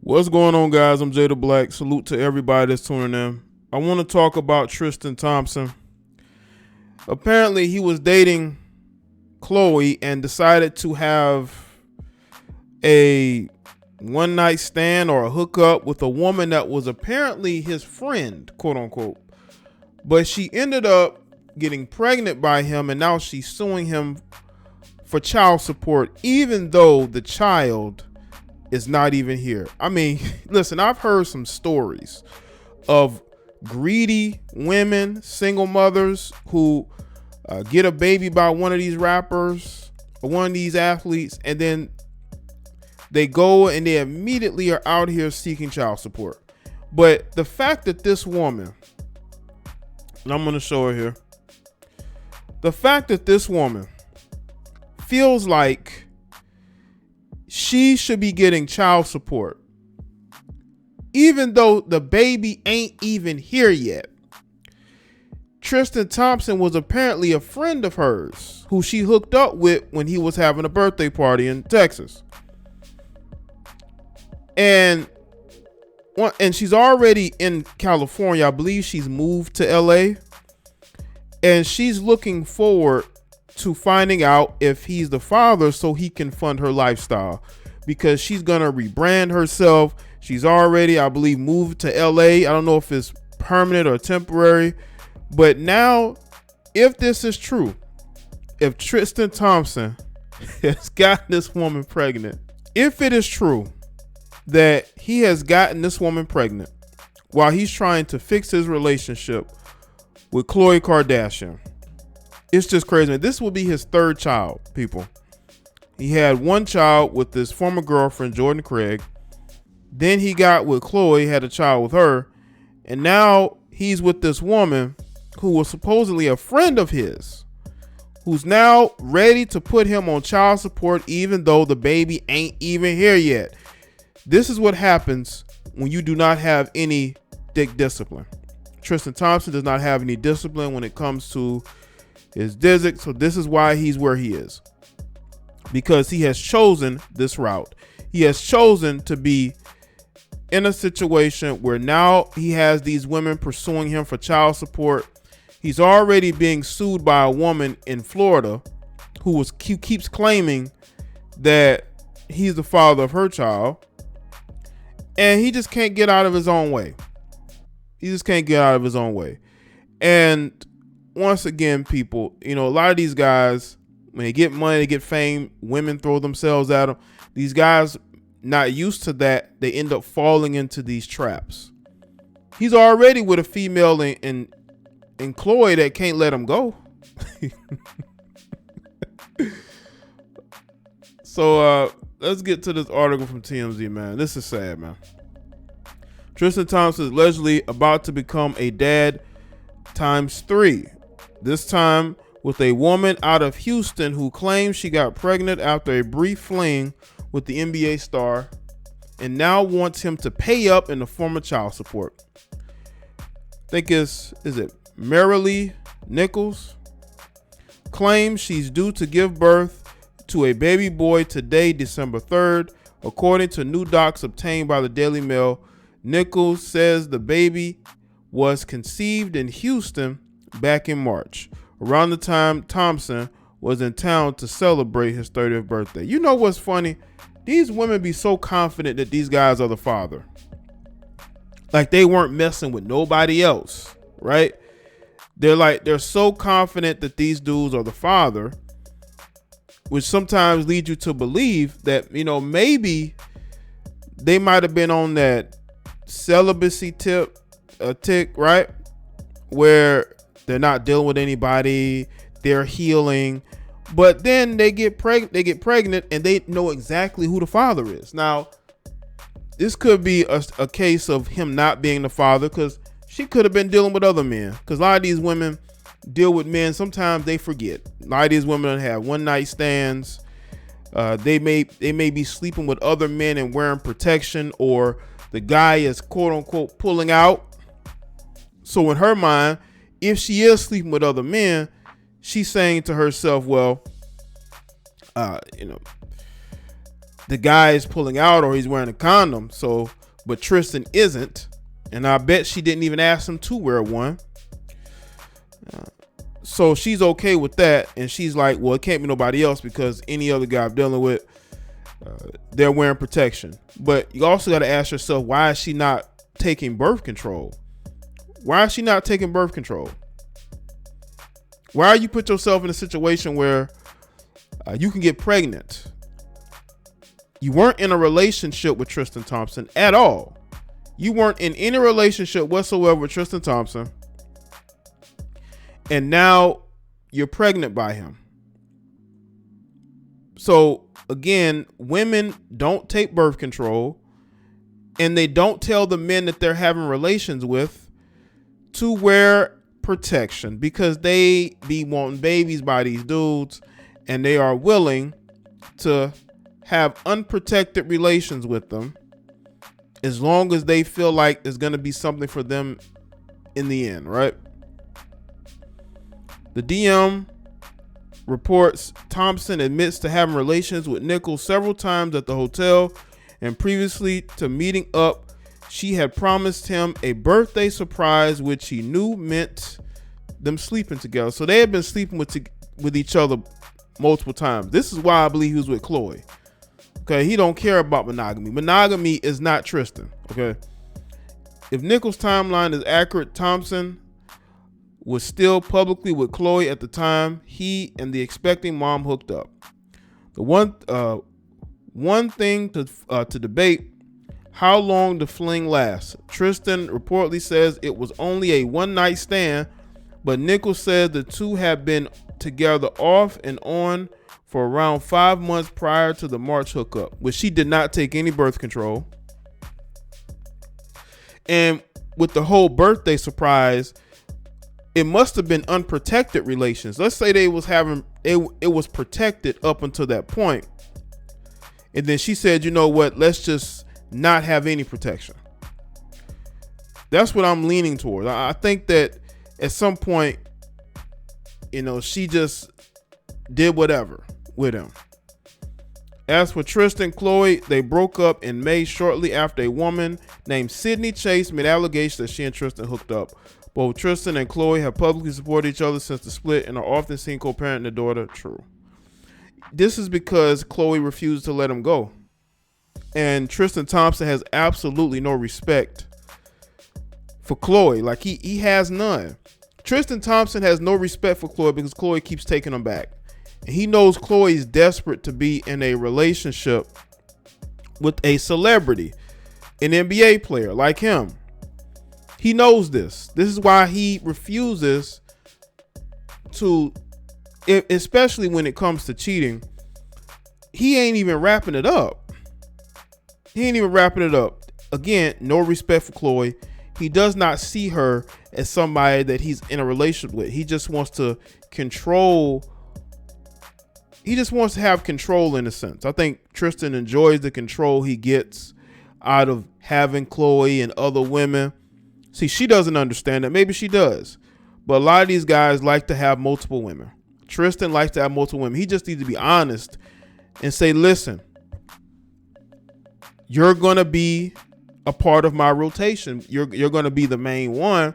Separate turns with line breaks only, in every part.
What's going on, guys? I'm Jay the Black. Salute to everybody that's tuning in. I want to talk about Tristan Thompson. Apparently, he was dating Khloe and decided to have a one-night stand or a hookup with a woman that was apparently his friend, quote unquote. But she ended up getting pregnant by him, and now she's suing him for child support, even though the child is not even here. I mean, listen, I've heard some stories of greedy women, single mothers who get a baby by one of these rappers or one of these athletes, and then they go and they immediately are out here seeking child support. But the fact that this woman, and I'm going to show her here, the fact that this woman feels like she should be getting child support, even though the baby ain't even here yet. Tristan Thompson was apparently a friend of hers who she hooked up with when he was having a birthday party in Texas. And she's already in California. I believe she's moved to LA. And she's looking forward to finding out if he's the father so he can fund her lifestyle, because she's going to rebrand herself. She's already, I believe, moved to LA. I don't know if it's permanent or temporary, but now if this is true, if Tristan Thompson has gotten this woman pregnant, if it is true that he has gotten this woman pregnant while he's trying to fix his relationship with Khloe Kardashian, it's just crazy. This will be his third child, people. He had one child with his former girlfriend, Jordan Craig. Then he got with Khloe, had a child with her. And now he's with this woman who was supposedly a friend of his, who's now ready to put him on child support, even though the baby ain't even here yet. This is what happens when you do not have any dick discipline. Tristan Thompson does not have any discipline when it comes to his Dizzy. So this is why he's where he is, because he has chosen this route. He has chosen to be in a situation where now he has these women pursuing him for child support. He's already being sued by a woman in Florida who keeps claiming that he's the father of her child, and he just can't get out of his own way. He just can't get out of his own way. And once again, people, a lot of these guys, when they get money, they get fame, women throw themselves at them. These guys, not used to that, they end up falling into these traps. He's already with a female in Khloe that can't let him go. So let's get to this article from TMZ, man. This is sad, man. Tristan Thompson is allegedly about to become a dad ×3. This time with a woman out of Houston who claims she got pregnant after a brief fling with the NBA star and now wants him to pay up in the form of child support. I think is it Marilee Nichols? Claims she's due to give birth to a baby boy today, December 3rd. According to new docs obtained by the Daily Mail, Nichols says the baby was conceived in Houston back in March, around the time Thompson was in town to celebrate his 30th birthday. You know what's funny? These women be so confident that these guys are the father. Like they weren't messing with nobody else, right? They're so confident that these dudes are the father, which sometimes leads you to believe that, maybe they might have been on that celibacy tick, right? Where they're not dealing with anybody, they're healing, but then they get pregnant and they know exactly who the father is. Now, this could be a case of him not being the father, because she could have been dealing with other men, because a lot of these women deal with men. Sometimes they forget. A lot of these women have one night stands. They may be sleeping with other men and wearing protection, or the guy is quote unquote pulling out. So in her mind, if she is sleeping with other men, she's saying to herself, well, the guy is pulling out or he's wearing a condom. So, but Tristan isn't. And I bet she didn't even ask him to wear one. So she's okay with that. And she's like, well, it can't be nobody else because any other guy I'm dealing with, they're wearing protection. But you also got to ask yourself, why is she not taking birth control? Why is she not taking birth control? Why you put yourself in a situation where you can get pregnant? You weren't in a relationship with Tristan Thompson at all. You weren't in any relationship whatsoever with Tristan Thompson. And now you're pregnant by him. So again, women don't take birth control, and they don't tell the men that they're having relations with to wear protection because they be wanting babies by these dudes, and they are willing to have unprotected relations with them as long as they feel like there's going to be something for them in the end, right? The DM reports Thompson admits to having relations with Nichols several times at the hotel, and previously to meeting up, she had promised him a birthday surprise, which he knew meant them sleeping together. So they had been sleeping with each other multiple times. This is why I believe he was with Khloe. Okay, he don't care about monogamy. Monogamy is not Tristan. Okay, if Nichols' timeline is accurate, Thompson was still publicly with Khloe at the time he and the expecting mom hooked up. The one thing to debate: how long the fling lasts. Tristan reportedly says it was only a one-night stand, but Nichols said the two have been together off and on for around 5 months prior to the March hookup, which she did not take any birth control. And with the whole birthday surprise, it must have been unprotected relations. Let's say they was having it was protected up until that point. And then she said, you know what, let's just not have any protection. That's what I'm leaning towards. I think that at some point, you know, she just did whatever with him. As for Tristan and Khloe, they broke up in May shortly after a woman named Sydney Chase made allegations that she and Tristan hooked up. Both Tristan and Khloe have publicly supported each other since the split and are often seen co-parenting their daughter. True. This is because Khloe refused to let him go. And Tristan Thompson has absolutely no respect for Khloe. Like he has none. Tristan Thompson has no respect for Khloe because Khloe keeps taking him back. And he knows Khloe is desperate to be in a relationship with a celebrity, an NBA player like him. He knows this. This is why he refuses to, especially when it comes to cheating. He ain't even wrapping it up. Again, no respect for Khloe. He does not see her as somebody that he's in a relationship with. He just wants to control. He just wants to have control in a sense. I think Tristan enjoys the control he gets out of having Khloe and other women. See, she doesn't understand that. Maybe she does. But a lot of these guys like to have multiple women. Tristan likes to have multiple women. He just needs to be honest and say, listen, you're going to be a part of my rotation. You're going to be the main one,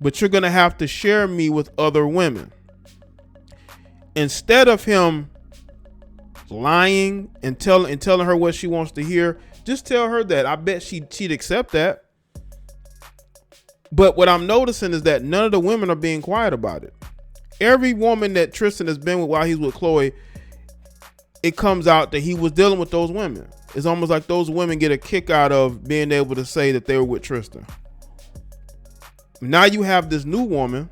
but you're going to have to share me with other women. Instead of him lying and telling her what she wants to hear, just tell her that. I bet she'd accept that. But what I'm noticing is that none of the women are being quiet about it. Every woman that Tristan has been with while he's with Khloe, it comes out that he was dealing with those women. It's almost like those women get a kick out of being able to say that they were with Tristan. Now you have this new woman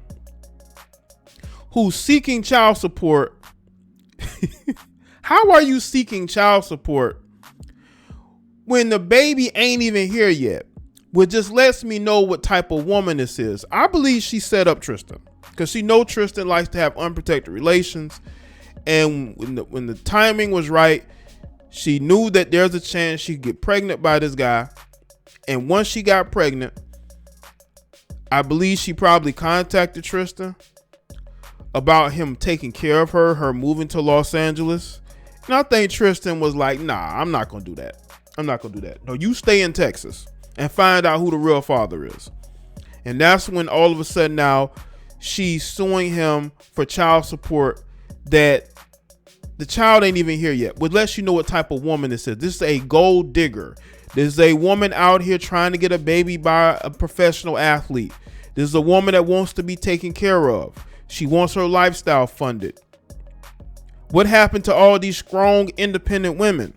who's seeking child support. How are you seeking child support when the baby ain't even here yet? Which just lets me know what type of woman this is. I believe she set up Tristan because she knows Tristan likes to have unprotected relations. And when the timing was right, she knew that there's a chance she could get pregnant by this guy. And once she got pregnant, I believe she probably contacted Tristan about him taking care of her moving to Los Angeles And I think Tristan was like, nah, I'm not going to do that. I'm not going to do that. No, you stay in Texas and find out who the real father is. And that's when all of a sudden now she's suing him for child support that the child ain't even here yet. Which lets you know what type of woman this is. This is a gold digger. This is a woman out here trying to get a baby by a professional athlete. This is a woman that wants to be taken care of. She wants her lifestyle funded. What happened to all these strong, independent women?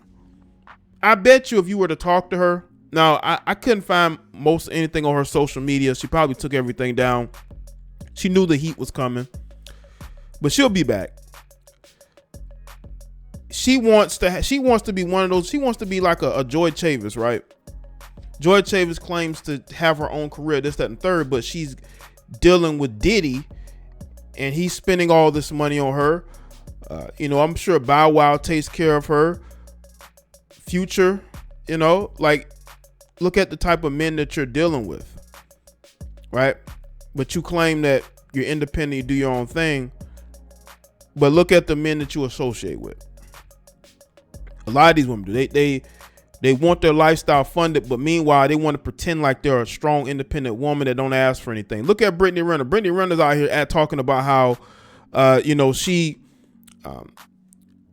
I bet you if you were to talk to her, now I couldn't find most anything on her social media. She probably took everything down. She knew the heat was coming, but she'll be back. She wants to be one of those. She wants to be like a Joy Chavis, right? Joy Chavis claims to have her own career, this, that, and third, but she's dealing with Diddy, and he's spending all this money on her. I'm sure Bow Wow takes care of her. Future, like, look at the type of men that you're dealing with, right? But you claim that you're independent, you do your own thing, but look at the men that you associate with. A lot of these women do. They want their lifestyle funded, but meanwhile they want to pretend like they're a strong, independent woman that don't ask for anything. Look at Brittany Renner. Brittany Renner's out here talking about how, she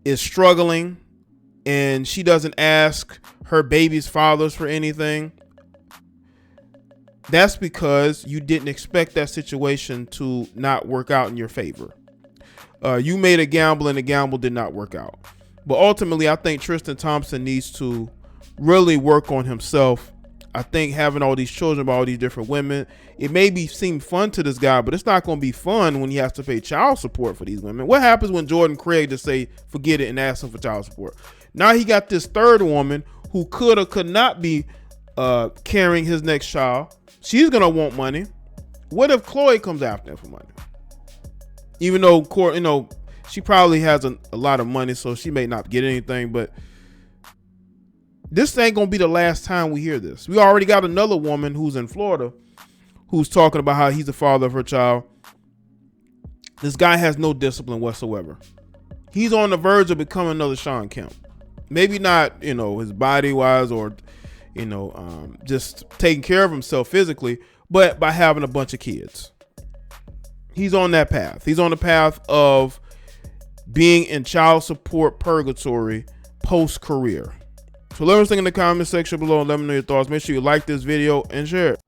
is struggling and she doesn't ask her baby's fathers for anything. That's because you didn't expect that situation to not work out in your favor. You made a gamble and the gamble did not work out. But ultimately, I think Tristan Thompson needs to really work on himself. I think having all these children by all these different women, it may seem fun to this guy, but it's not going to be fun when he has to pay child support for these women. What happens when Jordan Craig just say, forget it, and ask him for child support? Now he got this third woman who could or could not be carrying his next child. She's going to want money. What if Khloe comes after him for money? Even though, she probably has a lot of money, so she may not get anything, but this ain't going to be the last time we hear this. We already got another woman who's in Florida who's talking about how he's the father of her child. This guy has no discipline whatsoever. He's on the verge of becoming another Sean Kemp. Maybe not, his body wise or, just taking care of himself physically, but by having a bunch of kids. He's on that path. He's on the path of being in child support purgatory post-career. So let us know in the comment section below and let me know your thoughts. Make sure you like this video and share it.